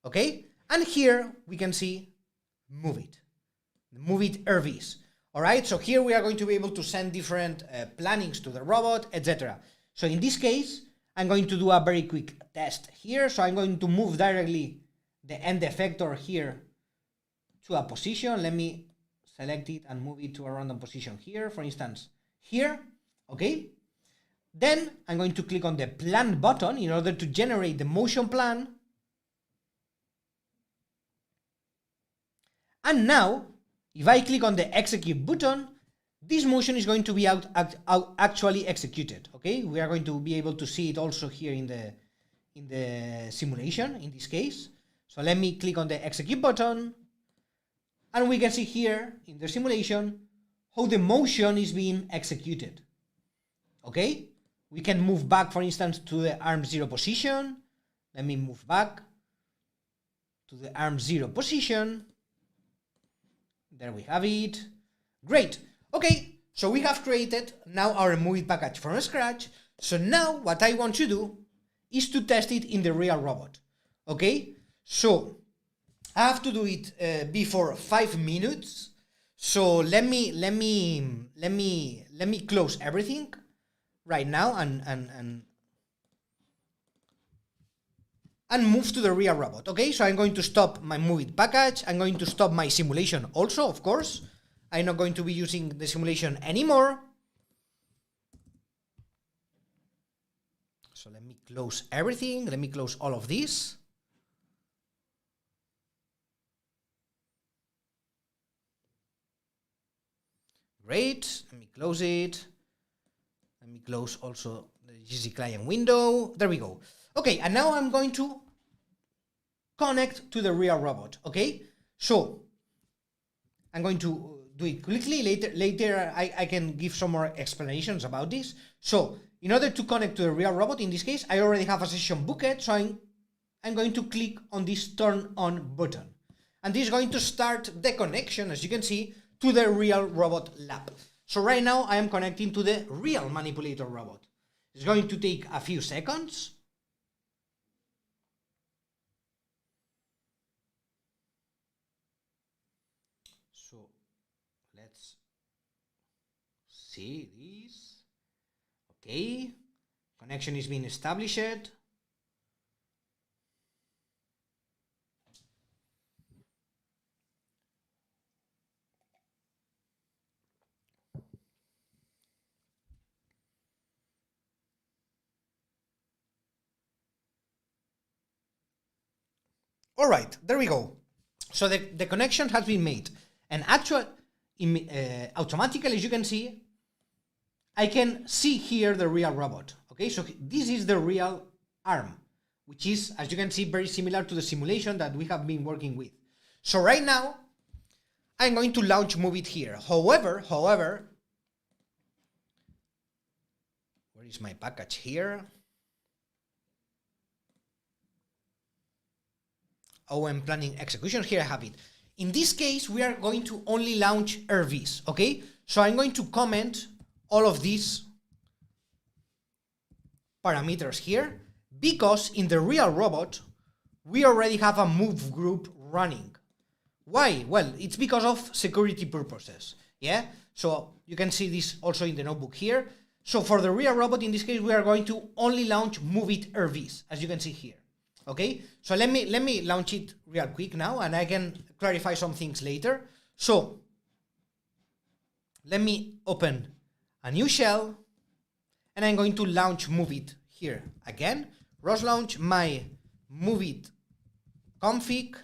Okay, and here we can see MoveIt RVs. All right, so here we are going to be able to send different plannings to the robot, etc. So in this case, I'm going to do a very quick test here. So I'm going to move directly the end effector here to a position. Let me select it and move it to a random position here, for instance, here. Okay. Then I'm going to click on the plan button in order to generate the motion plan. And now, if I click on the execute button, this motion is going to be actually executed. Okay, we are going to be able to see it also here in the simulation in this case. So let me click on the execute button, and we can see here in the simulation how the motion is being executed. Okay, we can move back, for instance, to the arm 0 position. Let me move back to the arm 0 position. There we have it. Great. Okay, so we have created now our MoveIt package from scratch. So now what I want to do is to test it in the real robot. Okay, so I have to do it before 5 minutes. So let me close everything right now and move to the real robot. Okay, so I'm going to stop my MoveIt package. I'm going to stop my simulation also, of course. I'm not going to be using the simulation anymore. So let me close everything. Let me close all of this. Great. Let me close it. Let me close also the GC client window. There we go. Okay, and now I'm going to connect to the real robot. Okay, so I'm going to do it quickly. Later I can give some more explanations about this. So in order to connect to the real robot, in this case, I already have a session booked, so I'm going to click on this turn on button. And this is going to start the connection, as you can see, to the real robot lab. So right now I am connecting to the real manipulator robot. It's going to take a few seconds. So let's see this. Okay, connection is being established. All right, there we go. So the connection has been made. And automatically, as you can see, I can see here the real robot. Okay, so this is the real arm, which is, as you can see, very similar to the simulation that we have been working with. So right now, I'm going to launch MoveIt here. However, where is my package here? OM planning execution, here I have it. In this case, we are going to only launch RVs, okay? So I'm going to comment all of these parameters here, because in the real robot, we already have a move group running. Why? Well, it's because of security purposes, yeah? So you can see this also in the notebook here. So for the real robot, in this case, we are going to only launch MoveIt RVs, as you can see here. Okay, so let me launch it real quick now, and I can clarify some things later. So let me open a new shell, and I'm going to launch MoveIt here again. ROS launch my MoveIt config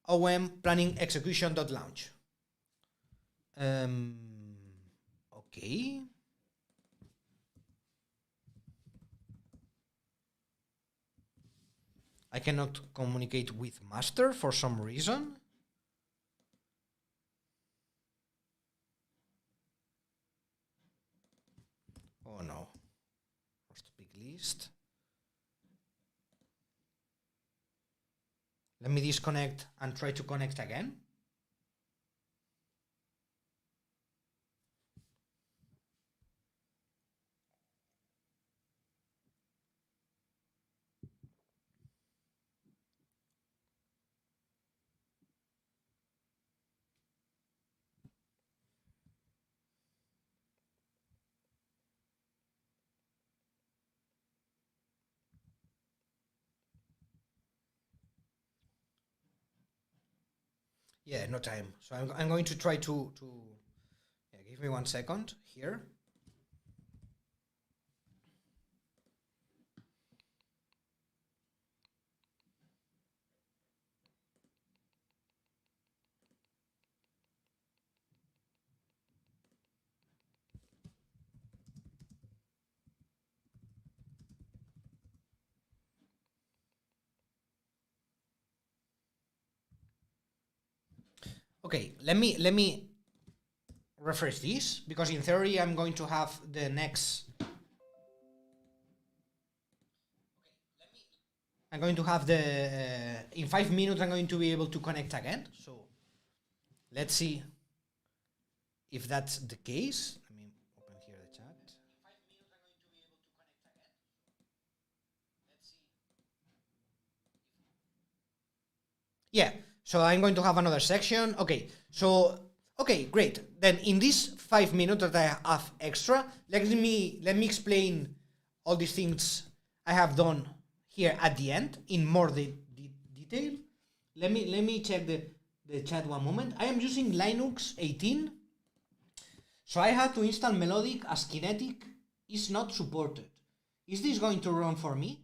OM planning execution.launch. Okay. I cannot communicate with master for some reason. Oh no. First big list. Let me disconnect and try to connect again. Yeah, no time. So I'm going to try to yeah, give me 1 second here. Okay, let me refresh this, because in theory I'm going to have the next. I'm going to have the in 5 minutes I'm going to be able to connect again. So let's see if that's the case. Let me open here the chat. In 5 minutes I'm going to be able to connect again. Let's see. Yeah. So I'm going to have another section. Okay, so, okay, great. Then in these 5 minutes that I have extra, let me explain all these things I have done here at the end in more detail. Let me check the chat 1 moment. I am using Linux 18. So I had to install Melodic as Kinetic is not supported. Is this going to run for me?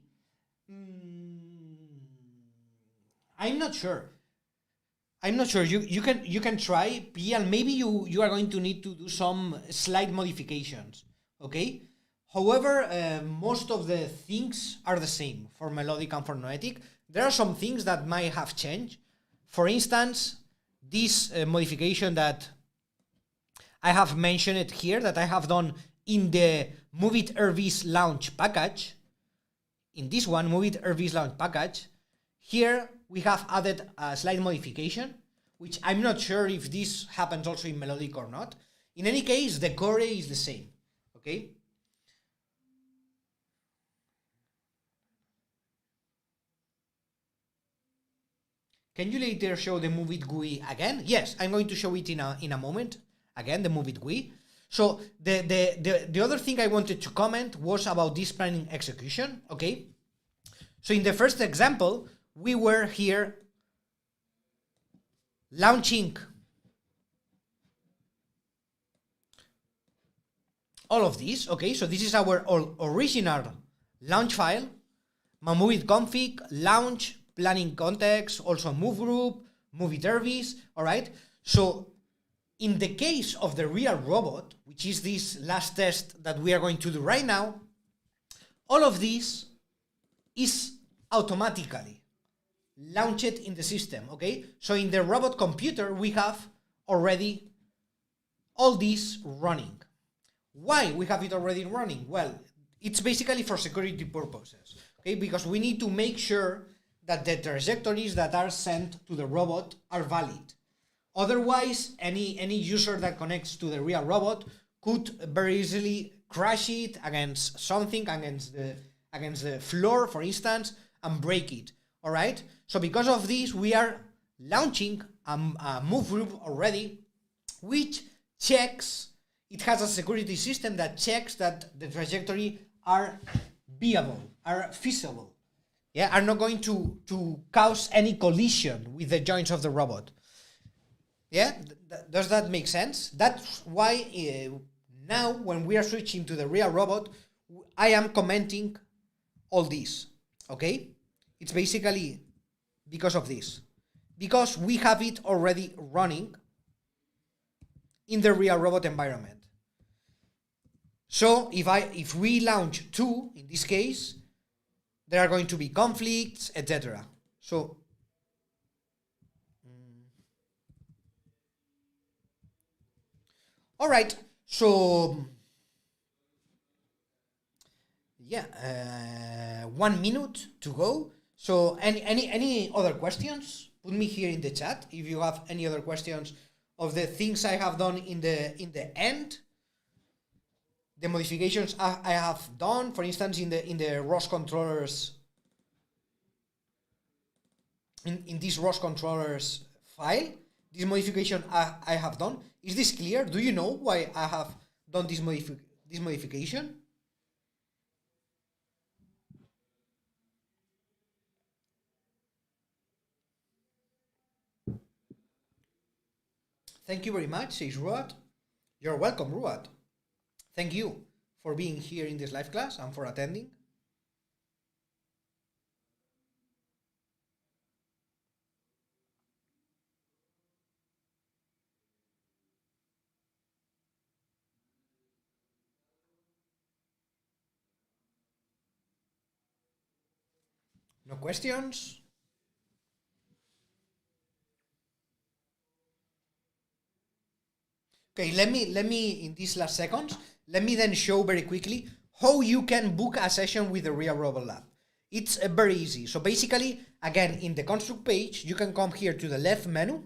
I'm not sure. You can try, and maybe you are going to need to do some slight modifications. Okay. However, most of the things are the same for Melodic and for Noetic. There are some things that might have changed. For instance, this modification that I have mentioned it here, that I have done in the MoveIt RVs launch package. In this one, MoveIt RVs launch package, here we have added a slight modification, which I'm not sure if this happens also in Melodic or not. In any case, the core is the same, okay? Can you later show the MoveIt GUI again? Yes, I'm going to show it in a moment. Again, the MoveIt GUI. So the other thing I wanted to comment was about this planning execution, okay? So in the first example, we were here launching all of these, okay? So this is our original launch file, MoveIt config, launch, planning context, also move group, MoveIt service, all right? So in the case of the real robot, which is this last test that we are going to do right now, all of this is automatically launched in the system, okay? So in the robot computer, we have already all this running. Why we have it already running? Well, it's basically for security purposes, okay? Because we need to make sure that the trajectories that are sent to the robot are valid. Otherwise, any user that connects to the real robot could very easily crash it against something, against the floor, for instance, and break it, all right? So because of this, we are launching a move group already, which checks, it has a security system that checks that the trajectory are viable, are feasible, yeah, are not going to cause any collision with the joints of the robot. Yeah, does that make sense? That's why now when we are switching to the real robot, I am commenting all this, okay? It's basically because of this, because we have it already running in the real robot environment. So if we launch 2, in this case, there are going to be conflicts, etc. So all right, so yeah, 1 minute to go. So any other questions? Put me here in the chat if you have any other questions of the things I have done in the end, the modifications I have done, for instance, in the ROS controllers, in this ROS controllers file, this modification I have done. Is this clear? Do you know why I have done this modification? Thank you very much, says Ruat. You're welcome, Ruat. Thank you for being here in this live class and for attending. No questions? Okay, let me in these last seconds, let me then show very quickly how you can book a session with the Real Robot Lab. It's very easy. So basically, again, in the construct page, you can come here to the left menu,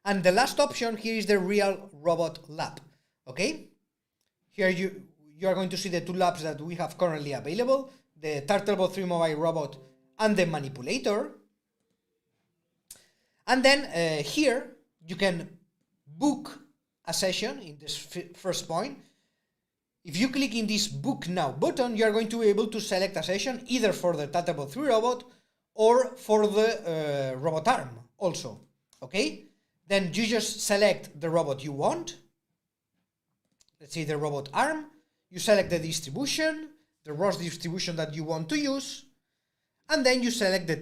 and the last option here is the Real Robot Lab. Okay, here you are going to see the 2 labs that we have currently available, the Turtlebot 3 mobile robot and the Manipulator. And then here you can book a session in this first point. If you click in this book now button, you are going to be able to select a session either for the Turtlebot 3 robot or for the robot arm also, okay? Then you just select the robot you want. Let's say the robot arm. You select the distribution, the ROS distribution that you want to use, and then you select the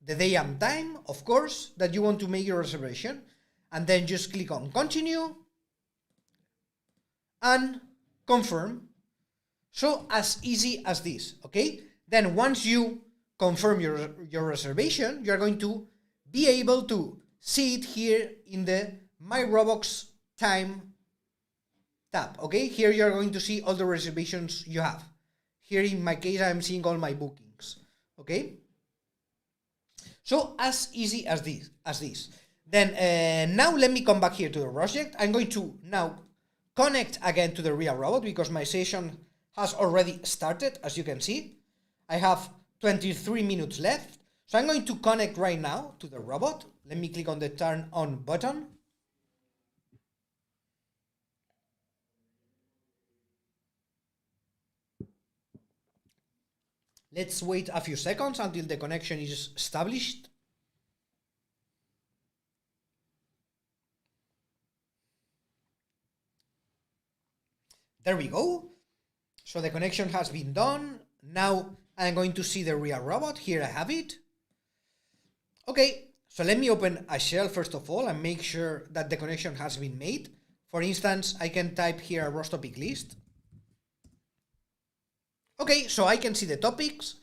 day and time, of course, that you want to make your reservation, and then just click on continue and confirm. So as easy as this, okay? Then once you confirm your reservation, you're going to be able to see it here in the My Robots Time tab, okay? Here you're going to see all the reservations you have. Here in my case, I'm seeing all my bookings, okay? So as easy as this. Then now let me come back here to the rosject. I'm going to now connect again to the real robot because my session has already started, as you can see. I have 23 minutes left. So I'm going to connect right now to the robot. Let me click on the turn on button. Let's wait a few seconds until the connection is established. There we go. So the connection has been done. Now I'm going to see the real robot. Here I have it. Okay, so let me open a shell first of all and make sure that the connection has been made. For instance, I can type here a ROS topic list. Okay, so I can see the topics.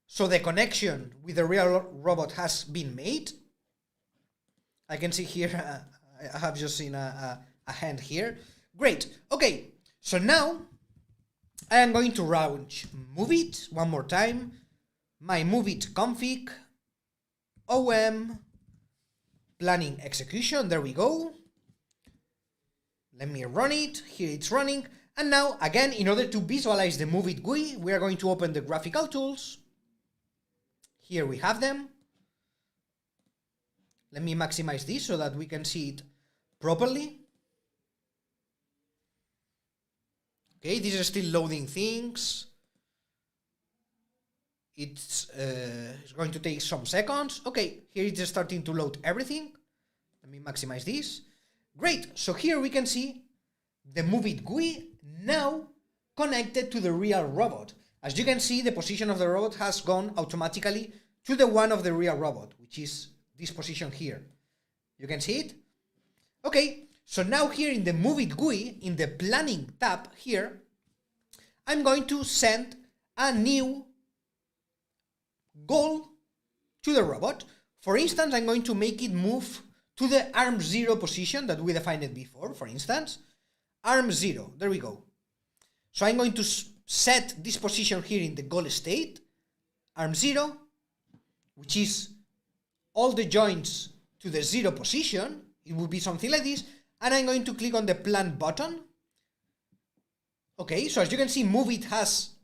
So the connection with the real robot has been made. I can see here, I have just seen a hand here. Great. Okay, so now I am going to launch MoveIt one more time. My MoveIt config, OM, planning execution. There we go. Let me run it. Here it's running. And now, again, in order to visualize the MoveIt GUI, we are going to open the graphical tools. Here we have them. Let me maximize this so that we can see it properly. Okay, this is still loading things. It's going to take some seconds. Okay, here it's starting to load everything. Let me maximize this. Great, so here we can see the MoveIt GUI now connected to the real robot. As you can see, the position of the robot has gone automatically to the one of the real robot, which is this position here. You can see it? Okay, so now here in the MoveIt GUI, in the planning tab here, I'm going to send a new goal to the robot. For instance, I'm going to make it move to the arm 0 position that we defined it before. For instance, arm 0, there we go. So I'm going to set this position here in the goal state, arm 0, which is all the joints to the 0 position. It will be something like this, and I'm going to click on the plan button. Okay, so as you can see, MoveIt has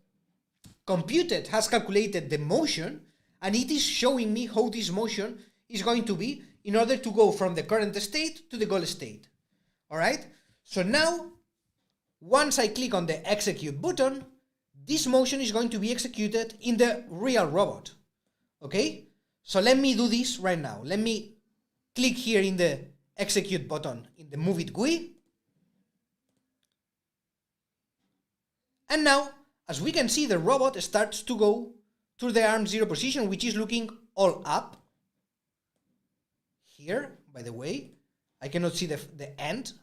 calculated the motion, and it is showing me how this motion is going to be in order to go from the current state to the goal state. All right, so now, once I click on the execute button, this motion is going to be executed in the real robot. Okay, so let me do this right now. Let me click here in the execute button in the MoveIt GUI. And now, as we can see, the robot starts to go to the arm 0 position, which is looking all up. Here, by the way, I cannot see the end,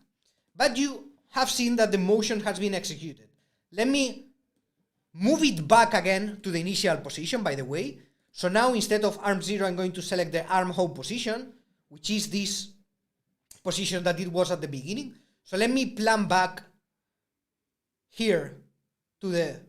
but you have seen that the motion has been executed. Let me move it back again to the initial position, by the way. So now instead of arm 0, I'm going to select the arm home position, which is this position that it was at the beginning. So let me plan back here to the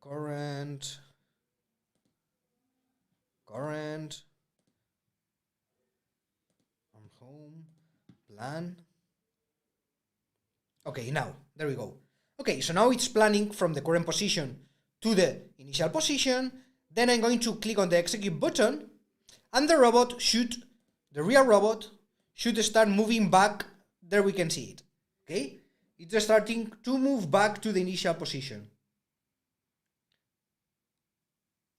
current home plan. Okay, now there we go. Okay, so now it's planning from the current position to the initial position. Then I'm going to click on the execute button, and the real robot should start moving back. There we can see it. Okay, it's starting to move back to the initial position.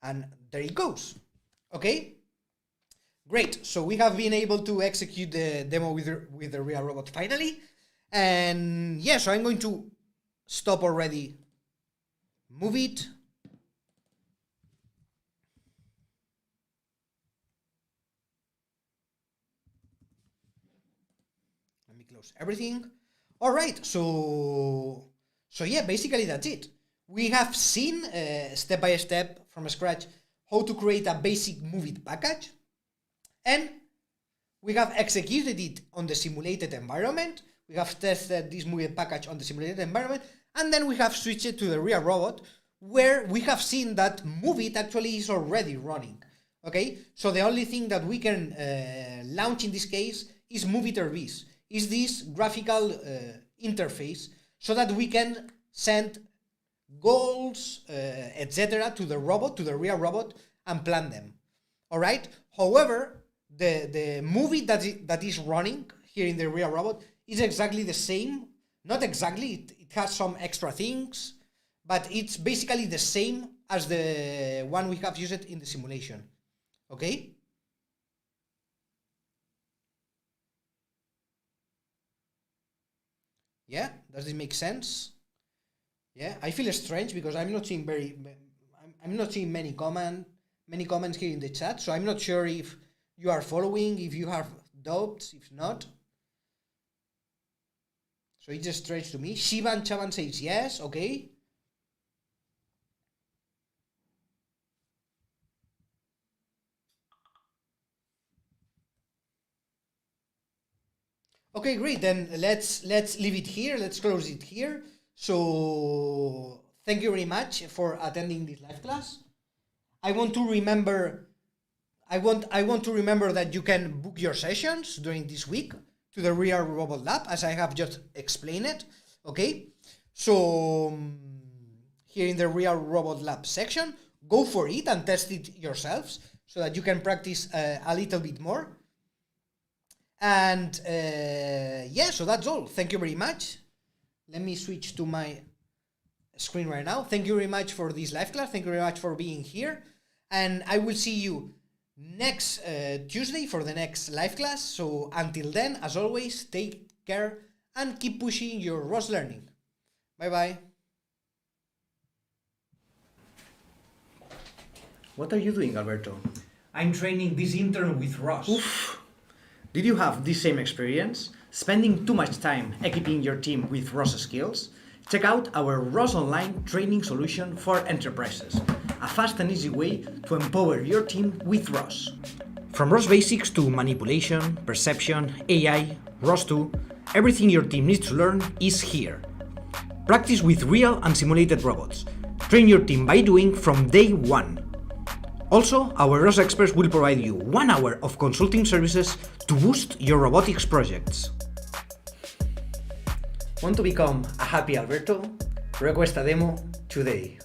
And there it goes. Okay, great. So we have been able to execute the demo with the real robot finally. And yeah, so I'm going to stop already MoveIt. Let me close everything. All right, so yeah, basically that's it. We have seen step by step from scratch how to create a basic MoveIt package, and we have executed it on the simulated environment. We have tested this MoveIt package on the simulated environment, and then we have switched it to the real robot, where we have seen that MoveIt actually is already running. Okay, so the only thing that we can launch in this case is MoveIt RVs, is this graphical interface, so that we can send goals, etc. to the robot, to the real robot, and plan them. All right. However, the MoveIt that is running here in the real robot is exactly the same. Not exactly. It has some extra things, but it's basically the same as the one we have used in the simulation. Okay? Yeah, does this make sense? Yeah, I feel strange because I'm not seeing I'm not seeing many comments here in the chat, so I'm not sure if you are following, if you have doubts, if not. So it's just strange to me. Shivan Chavan says yes, okay. Okay, great. Then let's leave it here. Let's close it here. So thank you very much for attending this live class. I want to remember that you can book your sessions during this week to the Real Robot Lab, as I have just explained it. Okay, so here in the Real Robot Lab section, go for it and test it yourselves so that you can practice a little bit more. And yeah, so that's all. Thank you very much. Let me switch to my screen right now. Thank you very much for this live class. Thank you very much for being here. And I will see you next Tuesday for the next live class. So until then, as always, take care and keep pushing your ROS learning. Bye-bye. What are you doing, Alberto? I'm training this intern with ROS. Oof. Did you have this same experience? Spending too much time equipping your team with ROS skills? Check out our ROS Online training solution for enterprises. A fast and easy way to empower your team with ROS. From ROS basics to manipulation, perception, AI, ROS2, everything your team needs to learn is here. Practice with real and simulated robots. Train your team by doing from day one. Also, our ROS experts will provide you 1 hour of consulting services to boost your robotics projects. Want to become a happy Alberto? Request a demo today.